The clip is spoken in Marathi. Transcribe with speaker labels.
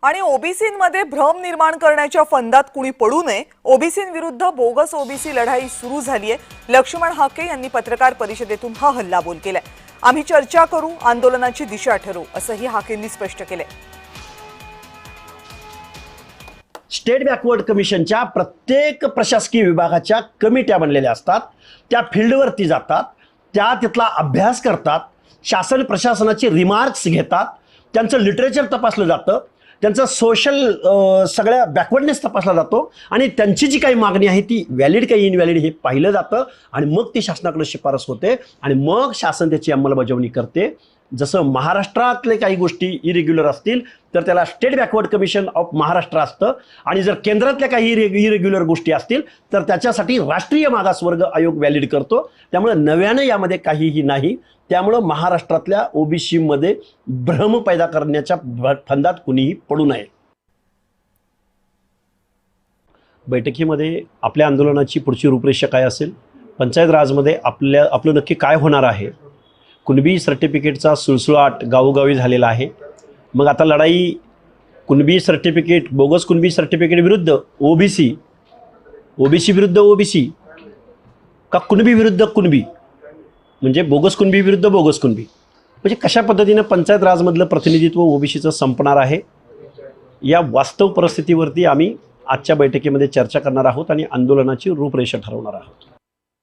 Speaker 1: आणि ओबीसींमध्ये भ्रम निर्माण करण्याच्या फंदात कुणी पडू नये, ओबीसींविरुद्ध बोगस ओबीसी लढाई सुरू झाली आहे। लक्ष्मण हाके यांनी पत्रकार परिषदेतून हा हल्लाबोल केलाय। आम्ही चर्चा करू, आंदोलनाची दिशा ठरवू, असंही हाकेंनी स्पष्ट केलंय।
Speaker 2: स्टेट बॅकवर्ड कमिशनच्या प्रत्येक प्रशासकीय विभागाच्या कमिट्या बनलेल्या असतात। त्या फील्डवरती जातात, त्या तिथला अभ्यास करतात, शासन प्रशासनाचे रिमार्क्स घेतात, त्यांचं लिटरेचर तपासलं जातं, त्यांचं सोशल सगळ्या बॅकवर्डनेस तपासला जातो आणि त्यांची जी काही मागणी आहे ती व्हॅलिड काही इनव्हॅलिड हे पाहिलं जातं आणि मग ती शासनाकडे शिफारस होते आणि मग शासन त्याची अंमलबजावणी करते। जसं महाराष्ट्रातले काही गोष्टी इरेग्युलर असतील तर त्याला state backward commission of Maharashtra असतं आणि जर केंद्रातल्या काही इरेग्युलर गोष्टी असतील तर त्याच्यासाठी राष्ट्रीय मागासवर्ग आयोग व्हॅलिड करतो। त्यामुळे नव्यानं यामध्ये काहीही नाही। त्यामुळे महाराष्ट्रातल्या ओबीसीमध्ये भ्रम पैदा करण्याच्या फंदात कुणीही पडू नये। बैठकीमध्ये आपल्या आंदोलनाची पुढची रूपरेषा काय असेल, पंचायत राजमध्ये आपलं नक्की काय होणार आहे, कुणबी सर्टिफिकेटचा सुळसुळाट गावोगावी झालेला आहे। मग आता लढाई Kunbi certificate, bogus Kunbi certificate विरुद्ध ओबीसी, ओबीसी विरुद्ध ओबीसी का कुणबी विरुद्ध कुणबी, म्हणजे बोगस कुणबी विरुद्ध बोगस कुणबी, म्हणजे कशा पद्धतीने पंचायत राजमधलं प्रतिनिधित्व ओबीसीचं संपणार आहे, या वास्तव परिस्थितीवरती आम्ही आजच्या बैठकीमध्ये चर्चा करणार आहोत आणि आंदोलनाची रूपरेषा ठरवणार आहोत।